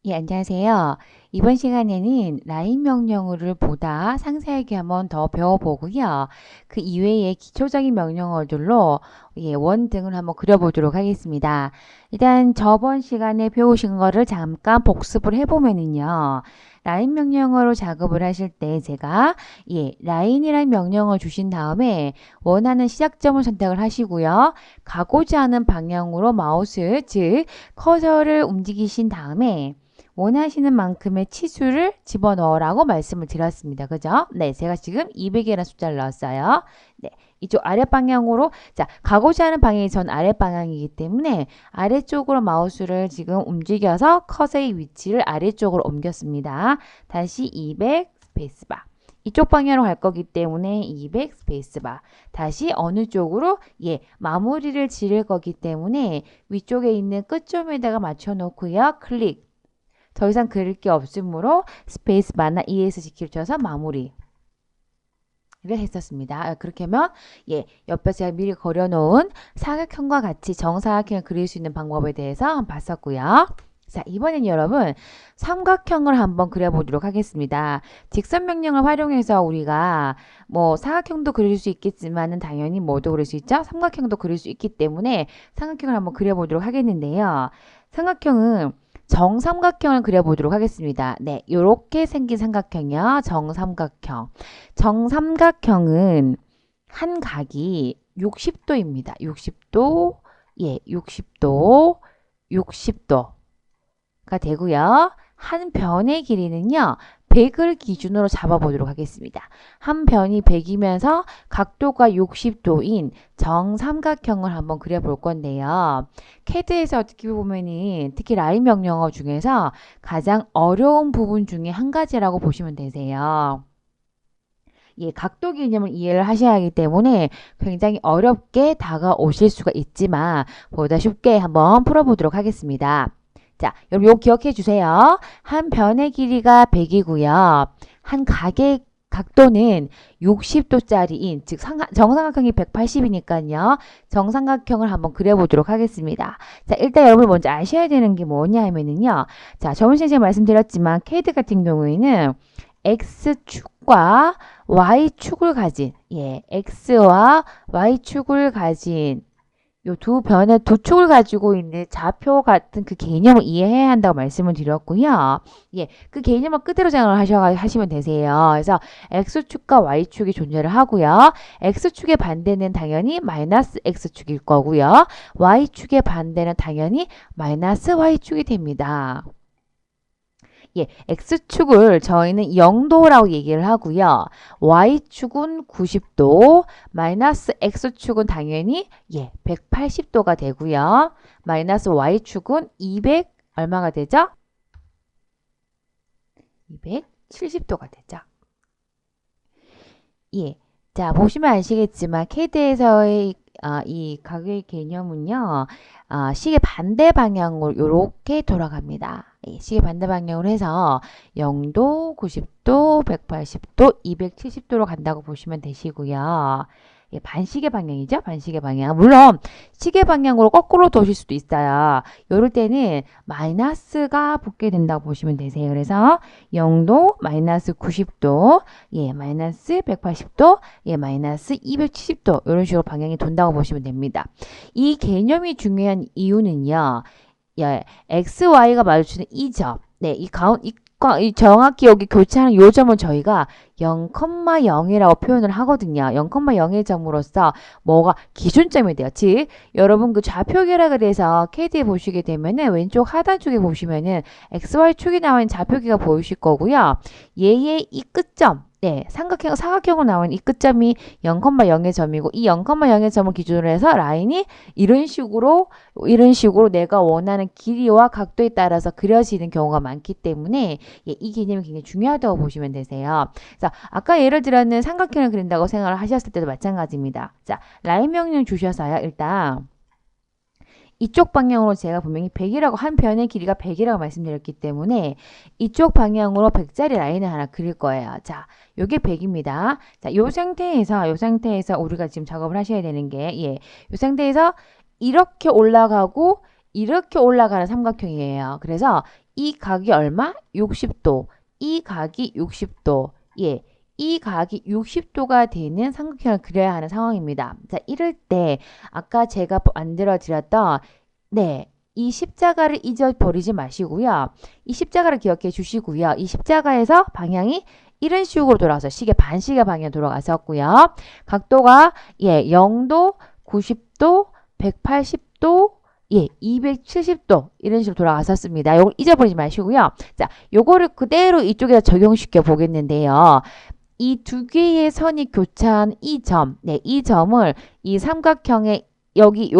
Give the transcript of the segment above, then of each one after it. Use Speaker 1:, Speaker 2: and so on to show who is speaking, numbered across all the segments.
Speaker 1: 예, 안녕하세요. 이번 시간에는 라인 명령어를 보다 상세하게 한번 더 배워보고요. 그 이외의 기초적인 명령어들로 원등을 한번 그려보도록 하겠습니다. 일단 저번 시간에 배우신 거를 잠깐 복습을 해보면은요. 라인 명령어로 작업을 하실 때 제가 라인이라는 명령어 주신 다음에 원하는 시작점을 선택을 하시고요. 가고자 하는 방향으로 마우스, 즉 커서를 움직이신 다음에 원하시는 만큼의 치수를 집어넣으라고 말씀을 드렸습니다. 그죠? 네, 제가 지금 200이라는 숫자를 넣었어요. 네, 이쪽 아래 방향으로, 자, 가고자 하는 방향이 전 아래 방향이기 때문에 아래쪽으로 마우스를 지금 움직여서 컷의 위치를 아래쪽으로 옮겼습니다. 다시 200 스페이스바. 이쪽 방향으로 갈 거기 때문에 200 스페이스바. 다시 어느 쪽으로? 마무리를 지를 거기 때문에 위쪽에 있는 끝점에다가 맞춰 놓고요. 클릭. 더 이상 그릴 게 없으므로 스페이스 바나 ESC키를 쳐서 마무리를 했었습니다. 그렇게 하면 옆에 제가 미리 그려놓은 사각형과 같이 정사각형을 그릴 수 있는 방법에 대해서 한번 봤었고요. 자, 이번엔 여러분 삼각형을 한번 그려보도록 하겠습니다. 직선 명령을 활용해서 우리가 뭐 사각형도 그릴 수 있겠지만은 당연히 뭐도 그릴 수 있죠? 삼각형도 그릴 수 있기 때문에 삼각형을 한번 그려보도록 하겠는데요. 삼각형은 정삼각형을 그려보도록 하겠습니다. 네, 요렇게 생긴 삼각형이요. 정삼각형. 정삼각형은 한 각이 60도입니다. 60도, 60도, 60도가 되고요. 한 변의 길이는요. 100을 기준으로 잡아보도록 하겠습니다. 한 변이 100이면서 각도가 60도인 정삼각형을 한번 그려볼 건데요. 캐드에서 어떻게 보면은 특히 라인 명령어 중에서 가장 어려운 부분 중에 한 가지라고 보시면 되세요. 각도 개념을 이해를 하셔야 하기 때문에 굉장히 어렵게 다가오실 수가 있지만 보다 쉽게 한번 풀어보도록 하겠습니다. 자, 여러분 이거 기억해 주세요. 한 변의 길이가 100이고요. 한 각의 각도는 60도짜리인, 즉 정삼각형이 180이니까요. 정삼각형을 한번 그려보도록 하겠습니다. 자, 일단 여러분 먼저 아셔야 되는 게 뭐냐 하면은요. 자, 저번 시간에 말씀드렸지만 캐드 같은 경우에는 X축과 Y축을 가진, X와 Y축을 가진 요 두 변의 두 축을 가지고 있는 좌표 같은 그 개념을 이해해야 한다고 말씀을 드렸고요. 그 개념을 그대로 생각을 하시면 되세요. 그래서 X축과 Y축이 존재를 하고요. X축의 반대는 당연히 마이너스 X축일 거고요. Y축의 반대는 당연히 마이너스 Y축이 됩니다. X축을 저희는 0도라고 얘기를 하고요. Y축은 90도, 마이너스 X축은 당연히 180도가 되고요. 마이너스 Y축은 200 얼마가 되죠? 270도가 되죠. 자, 보시면 아시겠지만 캐드에서의 이 각의 개념은요. 시계 반대 방향으로 이렇게 돌아갑니다. 시계 반대 방향으로 해서 0도, 90도, 180도, 270도로 간다고 보시면 되시고요. 반시계 방향이죠? 반시계 방향. 물론 시계 방향으로 거꾸로 도실 수도 있어요. 이럴 때는 마이너스가 붙게 된다고 보시면 되세요. 그래서 0도, 마이너스 90도, 마이너스 180도, 마이너스 270도 이런 식으로 방향이 돈다고 보시면 됩니다. 이 개념이 중요한 이유는요. X, Y가 마주치는 이 점, 이 정확히 여기 교차하는 요 점은 저희가 0,0이라고 표현을 하거든요. 0,0의 점으로서 뭐가 기준점이 돼요. 즉, 여러분 그 좌표계라 그래서 KD에 보시게 되면은 왼쪽 하단 쪽에 보시면은 XY축이 나와 있는 좌표계가 보이실 거고요. 얘의 이 끝점, 사각형으로 나온 이 끝점이 0,0의 점이고 이 0,0의 점을 기준으로 해서 라인이 이런 식으로 내가 원하는 길이와 각도에 따라서 그려지는 경우가 많기 때문에 이 개념이 굉장히 중요하다고 보시면 되세요. 그래서 아까 예를 들었는 삼각형을 그린다고 생각을 하셨을 때도 마찬가지입니다. 자, 라인 명령 주셔서요. 일단 이쪽 방향으로 제가 분명히 100이라고 한 변의 길이가 100이라고 말씀드렸기 때문에 이쪽 방향으로 100짜리 라인을 하나 그릴 거예요. 자, 요게 100입니다. 자, 요 상태에서 우리가 지금 작업을 하셔야 되는 게 요 상태에서 이렇게 올라가고 이렇게 올라가는 삼각형이에요. 그래서 이 각이 얼마? 60도. 이 각이 60도. 예. 이 각이 60도가 되는 삼각형을 그려야 하는 상황입니다. 자, 이럴 때 아까 제가 만들어 드렸던 네. 이 십자가를 잊어버리지 마시고요. 이 십자가를 기억해 주시고요. 이 십자가에서 방향이 이런 식으로 돌아가서 시계 반시계 방향 돌아갔었고요. 각도가 예, 0도, 90도, 180도, 예, 270도 이런 식으로 돌아갔었습니다. 요걸 잊어버리지 마시고요. 자, 요거를 그대로 이쪽에다 적용시켜 보겠는데요. 이 두 개의 선이 교차한 이 점, 네, 이 점을 이 삼각형의 여기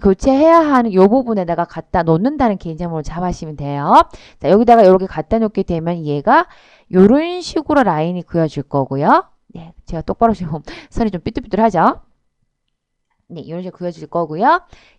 Speaker 1: 교체해야 하는 요 부분에다가 갖다 놓는다는 개념으로 잡아시면 돼요. 자, 여기다가 이렇게 갖다 놓게 되면 얘가 요런 식으로 라인이 그려질 거고요. 네, 제가 똑바로 지금 선이 좀 삐뚤삐뚤하죠? 네, 이런 식으로 그려질 거고요.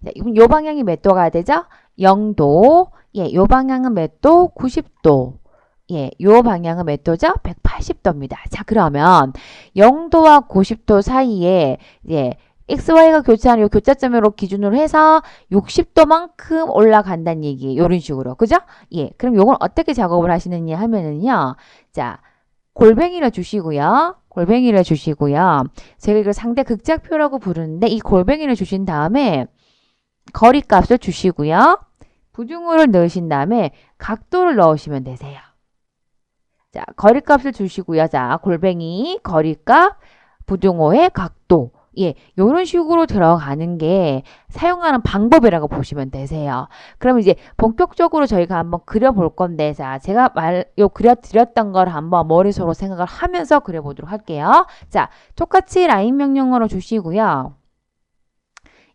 Speaker 1: 자, 요 방향이 몇 도가 되죠? 0도. 예, 요 방향은 몇 도? 90도. 예, 요 방향은 몇 도죠? 180도입니다. 자, 그러면 0도와 90도 사이에 예, XY가 교차하는 요 교차점으로 기준으로 해서 60도만큼 올라간다는 얘기예요. 이런 식으로. 그죠? 예. 그럼 요걸 어떻게 작업을 하시느냐 하면은요. 자, 골뱅이를 주시고요. 골뱅이를 주시고요. 제가 이걸 상대 극작표라고 부르는데 이 골뱅이를 주신 다음에 거리값을 주시고요. 부등호를 넣으신 다음에 각도를 넣으시면 되세요. 자, 거리값을 주시고요. 자, 골뱅이, 거리값, 부등호의 각도. 예, 요런 식으로 들어가는 게 사용하는 방법이라고 보시면 되세요. 그럼 이제 본격적으로 저희가 한번 그려볼 건데, 자, 제가 그려드렸던 걸 한번 머릿속으로 생각을 하면서 그려보도록 할게요. 자, 똑같이 라인 명령어로 주시고요.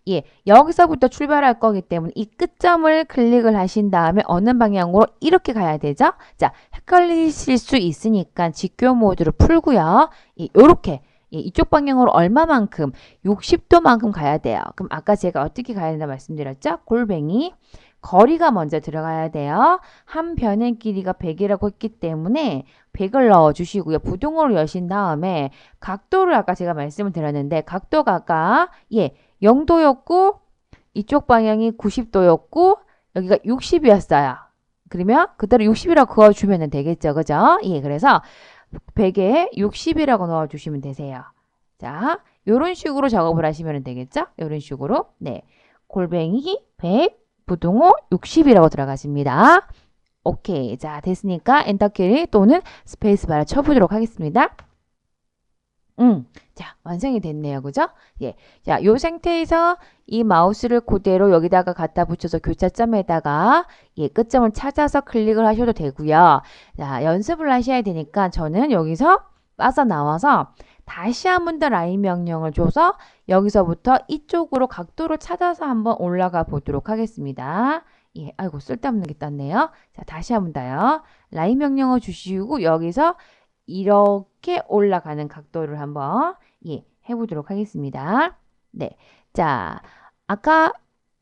Speaker 1: 예, 여기서부터 출발할 거기 때문에 이 끝점을 클릭을 하신 다음에 어느 방향으로 이렇게 가야 되죠? 자, 헷갈리실 수 있으니까 직교 모드로 풀고요. 예, 요렇게. 예, 이쪽 방향으로 얼마만큼? 60도만큼 가야 돼요. 그럼 아까 제가 어떻게 가야 된다 말씀드렸죠? 골뱅이. 거리가 먼저 들어가야 돼요. 한 변의 길이가 100이라고 했기 때문에 100을 넣어주시고요. 부등호를 여신 다음에 각도를 아까 제가 말씀을 드렸는데 각도가 아까 예 0도였고 이쪽 방향이 90도였고 여기가 60이었어요. 그러면 그대로 60이라고 그어주면 되겠죠. 그죠? 예, 그래서 100에 60이라고 넣어주시면 되세요. 자, 요런 식으로 작업을 하시면 되겠죠? 요런 식으로. 네. 골뱅이 100, 부등호 60이라고 들어가십니다. 오케이. 자, 됐으니까 엔터키 또는 스페이스바를 쳐보도록 하겠습니다. 자, 완성이 됐네요. 그죠? 예. 자, 요 상태에서 이 마우스를 그대로 여기다가 갖다 붙여서 교차점에다가 예, 끝점을 찾아서 클릭을 하셔도 되고요. 자, 연습을 하셔야 되니까 저는 여기서 빠져나와서 다시 한 번 더 라인 명령을 줘서 여기서부터 이쪽으로 각도를 찾아서 한번 올라가 보도록 하겠습니다. 예, 아이고 쓸데없는 게 떴네요. 자, 다시 한 번 더요. 라인 명령을 주시고 여기서 이렇게 올라가는 각도를 한번 예, 해보도록 하겠습니다. 네, 자, 아까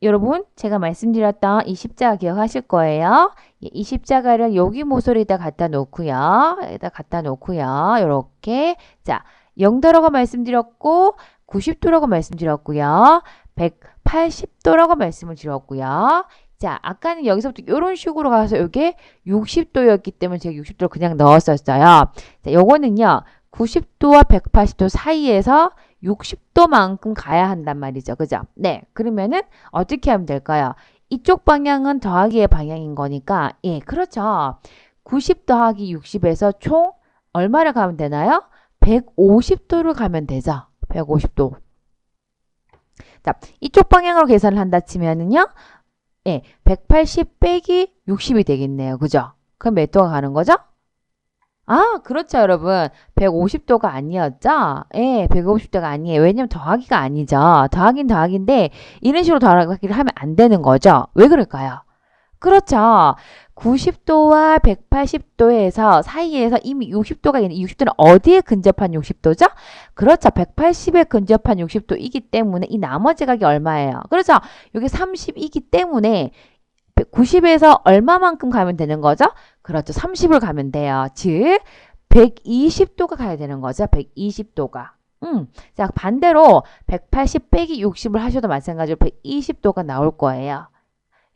Speaker 1: 여러분 제가 말씀드렸던 이 십자가 기억하실 거예요. 예, 이 십자가를 여기 모서리에다 갖다 놓고요. 여기다 갖다 놓고요. 이렇게 자, 0도라고 말씀드렸고 90도라고 말씀드렸고요. 180도라고 말씀을 드렸고요. 자, 아까는 여기서부터 이런 식으로 가서 이게 60도였기 때문에 제가 60도를 그냥 넣었었어요. 자, 요거는요. 90도와 180도 사이에서 60도만큼 가야 한단 말이죠. 그죠? 네. 그러면은 어떻게 하면 될까요? 이쪽 방향은 더하기의 방향인 거니까 예, 그렇죠. 90 더하기 60에서 총 얼마를 가면 되나요? 150도를 가면 되죠. 150도. 자, 이쪽 방향으로 계산을 한다 치면은요. 예, 180 빼기 60이 되겠네요. 그죠? 그럼 몇 도가 가는 거죠? 아, 그렇죠, 여러분. 150도가 아니었죠? 예, 150도가 아니에요. 왜냐면 더하기가 아니죠. 더하긴 더하기인데 이런 식으로 더하기를 하면 안 되는 거죠. 왜 그럴까요? 그렇죠. 90도와 180도에서 사이에서 이미 60도가 있는데 60도는 어디에 근접한 60도죠? 그렇죠. 180에 근접한 60도이기 때문에 이 나머지 각이 얼마예요? 그렇죠. 여기 30이기 때문에 90에서 얼마만큼 가면 되는 거죠? 그렇죠. 30을 가면 돼요. 즉 120도가 가야 되는 거죠. 120도가. 자, 반대로 180 빼기 60을 하셔도 마찬가지로 120도가 나올 거예요.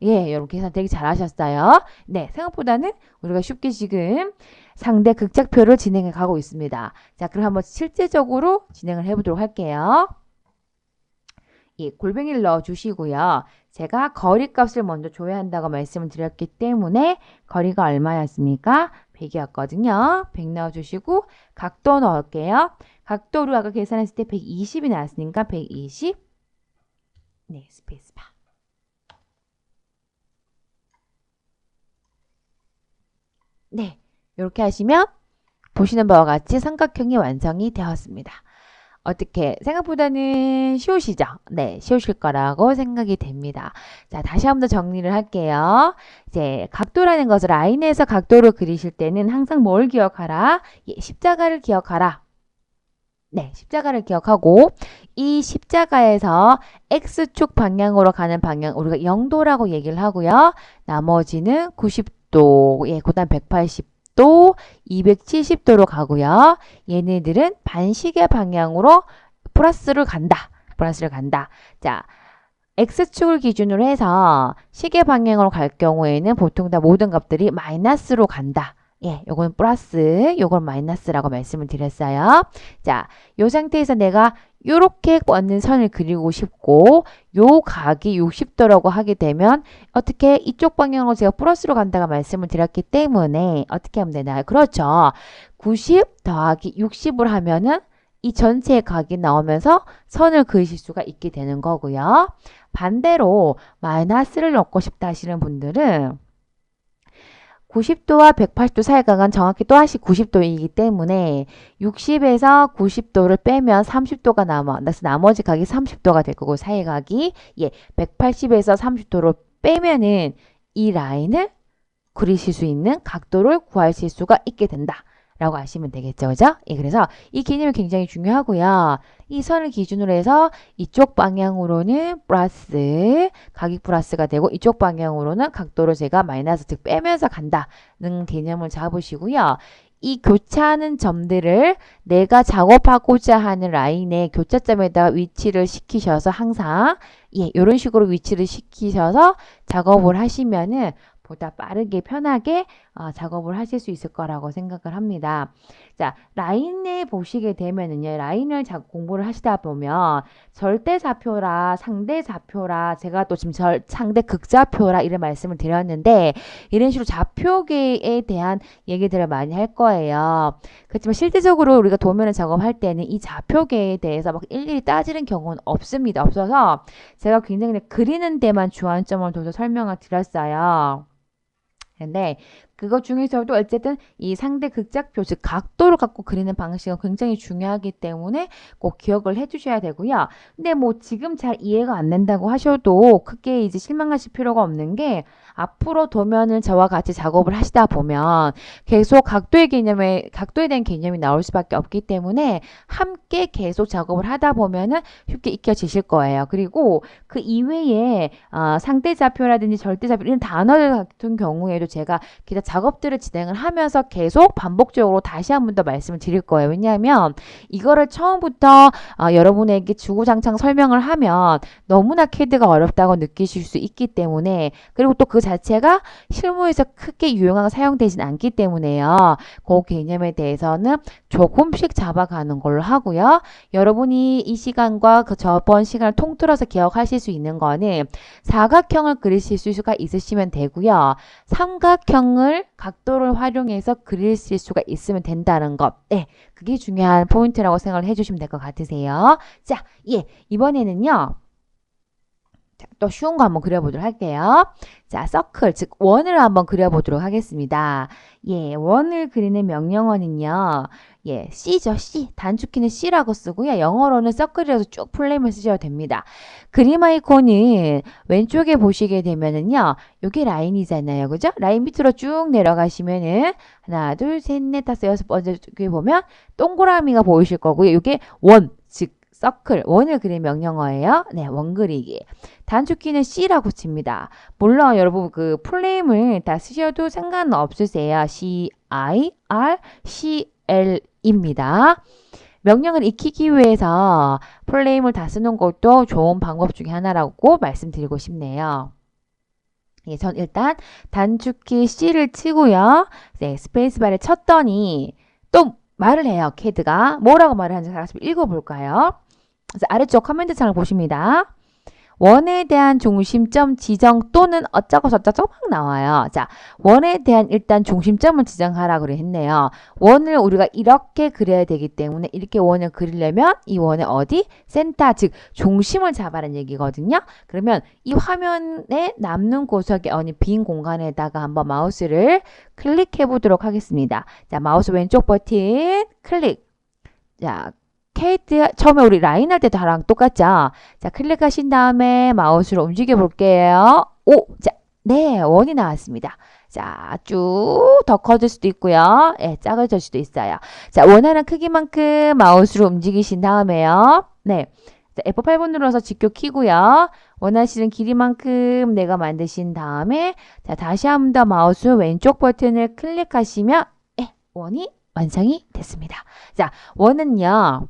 Speaker 1: 예, 여러분 계산 되게 잘하셨어요. 네, 생각보다는 우리가 쉽게 지금 상대 극작표를 진행해 가고 있습니다. 자, 그럼 한번 실제적으로 진행을 해보도록 할게요. 예, 골뱅이를 넣어주시고요. 제가 거리값을 먼저 줘야 한다고 말씀을 드렸기 때문에 거리가 얼마였습니까? 100이었거든요. 100 넣어주시고 각도 넣을게요. 각도로 아까 계산했을 때 120이 나왔으니까 120. 네, 스페이스바. 네, 이렇게 하시면 보시는 바와 같이 삼각형이 완성이 되었습니다. 어떻게 생각보다는 쉬우시죠? 네, 쉬우실 거라고 생각이 됩니다. 자, 다시 한번 더 정리를 할게요. 이제 각도라는 것을 라인에서 각도를 그리실 때는 항상 뭘 기억하라? 예, 십자가를 기억하라. 네, 십자가를 기억하고 이 십자가에서 X축 방향으로 가는 방향 우리가 0도라고 얘기를 하고요. 나머지는 90도, 예, 그다음 180도, 270도로 가고요. 얘네들은 반시계 방향으로 플러스를 간다. 플러스를 간다. 자, X축을 기준으로 해서 시계 방향으로 갈 경우에는 보통 다 모든 값들이 마이너스로 간다. 예, 요건 플러스, 요건 마이너스라고 말씀을 드렸어요. 자, 요 상태에서 내가 요렇게 뻗는 선을 그리고 싶고 요 각이 60도라고 하게 되면 어떻게 이쪽 방향으로 제가 플러스로 간다고 말씀을 드렸기 때문에 어떻게 하면 되나요? 그렇죠. 90 더하기 60을 하면은 이 전체의 각이 나오면서 선을 그으실 수가 있게 되는 거고요. 반대로 마이너스를 넣고 싶다 하시는 분들은 90도와 180도 사이 각은 정확히 또다시 90도이기 때문에 60에서 90도를 빼면 30도가 남아. 그래서 나머지 각이 30도가 될 거고 사이 각이 180에서 30도를 빼면은 이 라인을 그리실 수 있는 각도를 구하실 수가 있게 된다. 라고 아시면 되겠죠. 그죠? 예, 그래서 이 개념이 굉장히 중요하고요. 이 선을 기준으로 해서 이쪽 방향으로는 플러스, 각이 플러스가 되고 이쪽 방향으로는 각도를 제가 마이너스, 즉 빼면서 간다는 개념을 잡으시고요. 이 교차하는 점들을 내가 작업하고자 하는 라인의 교차점에다가 위치를 시키셔서 항상 이런 식으로 위치를 시키셔서 작업을 하시면은 보다 빠르게 편하게 작업을 하실 수 있을 거라고 생각을 합니다. 자, 라인에 보시게 되면은요. 라인을 공부를 하시다 보면 절대좌표라 상대좌표라 제가 또 지금 상대 극좌표라 이런 말씀을 드렸는데 이런 식으로 좌표계에 대한 얘기들을 많이 할 거예요. 그렇지만 실제적으로 우리가 도면을 작업할 때는 이 좌표계에 대해서 막 일일이 따지는 경우는 없습니다. 없어서 제가 굉장히 그리는 데만 주안점을 둬서 설명을 드렸어요. 근데 그것 중에서도 어쨌든 이 상대 극작표, 즉 각도를 갖고 그리는 방식은 굉장히 중요하기 때문에 꼭 기억을 해주셔야 되고요. 근데 뭐 지금 잘 이해가 안 된다고 하셔도 크게 이제 실망하실 필요가 없는 게 앞으로 도면을 저와 같이 작업을 하시다 보면 계속 각도에 대한 개념이 나올 수밖에 없기 때문에 함께 계속 작업을 하다 보면은 쉽게 익혀지실 거예요. 그리고 그 이외에 상대좌표라든지 절대좌표 이런 단어들 같은 경우에도 제가 기타 작업들을 진행을 하면서 계속 반복적으로 다시 한 번 더 말씀을 드릴 거예요. 왜냐하면 이거를 처음부터 여러분에게 주구장창 설명을 하면 너무나 CAD가 어렵다고 느끼실 수 있기 때문에 그리고 또 그 자체가 실무에서 크게 유용하게 사용되진 않기 때문에요. 그 개념에 대해서는 조금씩 잡아가는 걸로 하고요. 여러분이 이 시간과 그 저번 시간을 통틀어서 기억하실 수 있는 거는 사각형을 그리실 수가 있으시면 되고요. 삼각형을 각도를 활용해서 그리실 수가 있으면 된다는 것. 네, 그게 중요한 포인트라고 생각을 해주시면 될 것 같으세요. 자, 이번에는요. 자, 또 쉬운 거 한번 그려보도록 할게요. 자, 서클, 즉 원을 한번 그려보도록 하겠습니다. 원을 그리는 명령어는요. C죠, C. 단축키는 C라고 쓰고요. 영어로는 서클이라서 쭉 풀네임을 쓰셔도 됩니다. 그림 아이콘은 왼쪽에 보시게 되면은요. 요게 라인이잖아요. 그죠? 라인 밑으로 쭉 내려가시면은 하나, 둘, 셋, 넷, 다섯, 여섯 번째 쪽에 보면 동그라미가 보이실 거고요. 요게 원, 즉 서클, 원을 그리는 명령어예요. 네, 원 그리기. 단축키는 C라고 칩니다. 물론 여러분 그 풀네임을 다 쓰셔도 상관은 없으세요. CIRCL입니다. 명령을 익히기 위해서 풀네임을 다 쓰는 것도 좋은 방법 중에 하나라고 말씀드리고 싶네요. 예, 전 일단 단축키 C를 치고요. 네, 스페이스바를 쳤더니 또 말을 해요. 캐드가 뭐라고 말을 하는지 같이 읽어볼까요? 그래서 아래쪽 커맨드 창을 보십니다. 원에 대한 중심점 지정 또는 어쩌고 저쩌고 막 나와요. 자, 원에 대한 일단 중심점을 지정하라 그래 했네요. 원을 우리가 이렇게 그려야 되기 때문에 이렇게 원을 그리려면 이 원의 어디? 센터, 즉 중심을 잡아라는 얘기거든요. 그러면 이 화면에 남는 구석에 어느 빈 공간에다가 한번 마우스를 클릭해 보도록 하겠습니다. 자, 마우스 왼쪽 버튼 클릭. 자, 캐드 처음에 우리 라인 할 때도 하랑 똑같죠? 자, 클릭하신 다음에 마우스로 움직여 볼게요. 오, 자, 네, 원이 나왔습니다. 자, 쭉 더 커질 수도 있고요. 예, 작아질 수도 있어요. 자, 원하는 크기만큼 마우스로 움직이신 다음에요. 네. 자, F8번 눌러서 직교 키고요. 원하시는 길이만큼 내가 만드신 다음에 자, 다시 한 번 더 마우스 왼쪽 버튼을 클릭하시면 예, 원이 완성이 됐습니다. 자, 원은요.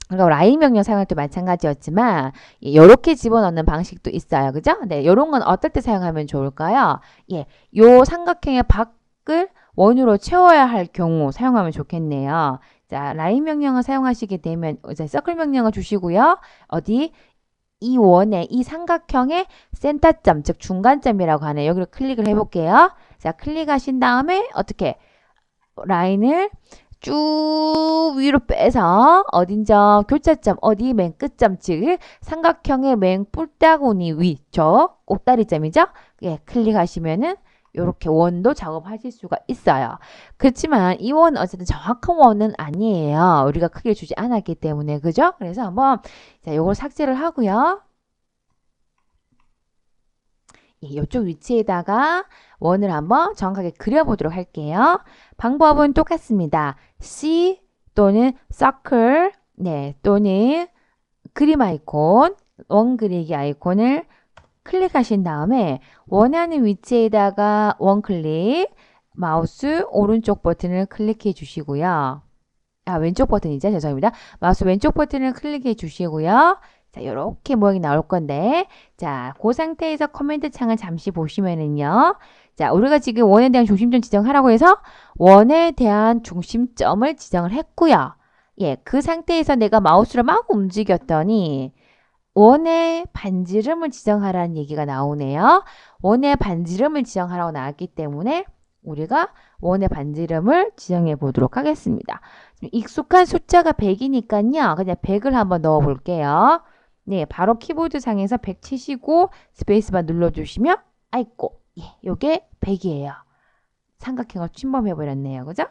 Speaker 1: 그러니까 라인 명령 사용할 때 마찬가지였지만 이렇게 집어넣는 방식도 있어요. 그죠? 네, 요런 건 어떨 때 사용하면 좋을까요? 예, 요 삼각형의 밖을 원으로 채워야 할 경우 사용하면 좋겠네요. 자, 라인 명령을 사용하시게 되면 이제 서클 명령을 주시고요. 어디? 이 원의 이 삼각형의 센터점, 즉 중간점이라고 하네요. 여기를 클릭을 해볼게요. 자, 클릭하신 다음에 어떻게? 라인을 쭉 위로 빼서 어딘점 교차점 어디 맨 끝점 즉 삼각형의 맨 뿔따구니 위쪽 꼭다리점이죠. 예, 클릭하시면은 이렇게 원도 작업하실 수가 있어요. 그렇지만 이 원은 어쨌든 정확한 원은 아니에요. 우리가 크기를 주지 않았기 때문에 그죠? 그래서 한번 자 요걸 삭제를 하고요. 예, 이쪽 위치에다가 원을 한번 정확하게 그려보도록 할게요. 방법은 똑같습니다. C 또는 Circle, 네, 또는 그림 아이콘, 원 그리기 아이콘을 클릭하신 다음에 원하는 위치에다가 원 클릭, 마우스 오른쪽 버튼을 클릭해 주시고요. 아, 왼쪽 버튼이죠. 죄송합니다. 마우스 왼쪽 버튼을 클릭해 주시고요. 자, 요렇게 모양이 나올 건데, 자, 그 상태에서 커맨드 창을 잠시 보시면은요. 자, 우리가 지금 원에 대한 중심점 지정하라고 해서 원에 대한 중심점을 지정을 했고요. 예, 그 상태에서 내가 마우스를 막 움직였더니 원의 반지름을 지정하라는 얘기가 나오네요. 원의 반지름을 지정하라고 나왔기 때문에 우리가 원의 반지름을 지정해 보도록 하겠습니다. 익숙한 숫자가 100이니까요. 그냥 100을 한번 넣어 볼게요. 네, 바로 키보드 상에서 100 치시고 스페이스바 눌러주시면 아이고, 예, 요게 100이에요. 삼각형을 침범해 버렸네요. 그죠?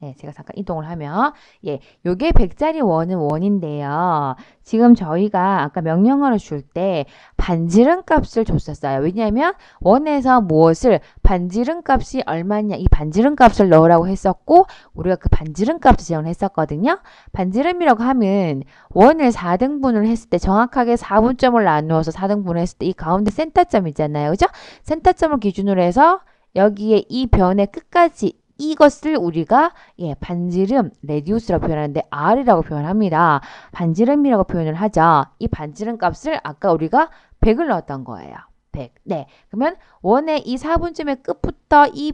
Speaker 1: 네, 제가 잠깐 이동을 하면 예, 요게 100짜리 원은 원인데요. 지금 저희가 아까 명령어를 줄 때 반지름 값을 줬었어요. 왜냐하면 원에서 무엇을 반지름 값이 얼마냐 이 반지름 값을 넣으라고 했었고 우리가 그 반지름 값을 지정을 했었거든요. 반지름이라고 하면 원을 4등분을 했을 때 정확하게 4분점을 나누어서 4등분을 했을 때 이 가운데 센터점 있잖아요. 그죠? 센터점을 기준으로 해서 여기에 이 변의 끝까지 이것을 우리가 예, 반지름 레디우스라고 표현하는데 R이라고 표현합니다. 반지름이라고 표현을 하죠. 이 반지름 값을 아까 우리가 100을 넣었던 거예요. 100. 네. 그러면 원의 이 4분점의 끝부터 이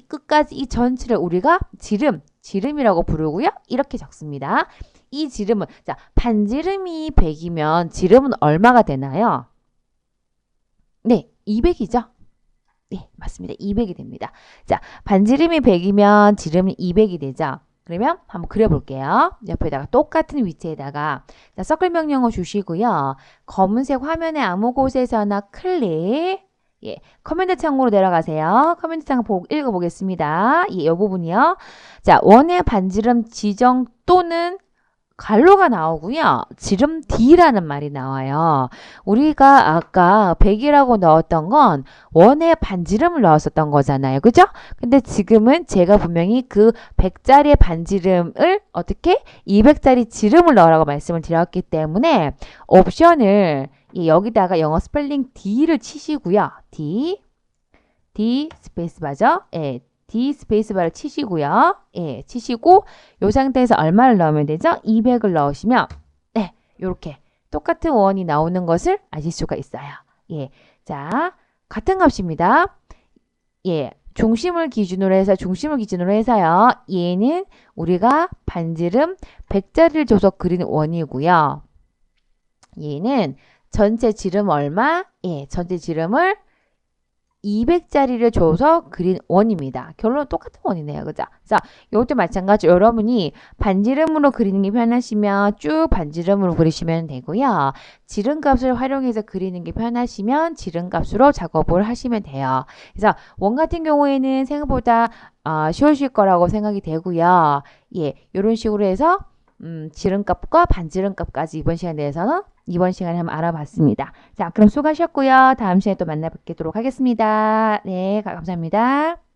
Speaker 1: 끝까지 이 전체를 우리가 지름이라고 부르고요. 이렇게 적습니다. 이 지름은 자, 반지름이 100이면 지름은 얼마가 되나요? 네, 200이죠. 네, 맞습니다. 200이 됩니다. 자, 반지름이 100이면 지름이 200이 되죠. 그러면 한번 그려볼게요. 옆에다가 똑같은 위치에다가 자, 서클 명령어 주시고요. 검은색 화면의 아무 곳에서나 클릭. 예, 커맨드 창으로 내려가세요. 커맨드 창 읽어보겠습니다. 예, 이 부분이요. 자, 원의 반지름 지정 또는 갈로가 나오고요. 지름 D라는 말이 나와요. 우리가 아까 100이라고 넣었던 건 원의 반지름을 넣었었던 거잖아요. 그죠? 근데 지금은 제가 분명히 그 100짜리의 반지름을 어떻게 200짜리 지름을 넣으라고 말씀을 드렸기 때문에 옵션을 여기다가 영어 스펠링 D를 치시고요. D 스페이스바죠? 예. D 스페이스바를 치시고요. 예, 치시고 이 상태에서 얼마를 넣으면 되죠? 200을 넣으시면 네, 이렇게 똑같은 원이 나오는 것을 아실 수가 있어요. 예, 자, 같은 값입니다. 예, 중심을 기준으로 해서요. 얘는 우리가 반지름 100짜리를 줘서 그린 원이고요. 얘는 전체 지름 얼마? 예, 전체 지름을 200짜리를 줘서 그린 원입니다. 결론은 똑같은 원이네요. 그죠? 자, 이것도 마찬가지. 여러분이 반지름으로 그리는 게 편하시면 쭉 반지름으로 그리시면 되고요. 지름값을 활용해서 그리는 게 편하시면 지름값으로 작업을 하시면 돼요. 그래서 원 같은 경우에는 생각보다 쉬우실 거라고 생각이 되고요. 예, 이런 식으로 해서 지름값과 반지름값까지 이번 시간에 한번 알아봤습니다. 자, 그럼 수고하셨고요. 다음 시간에 또 만나 뵙도록 하겠습니다. 네, 감사합니다.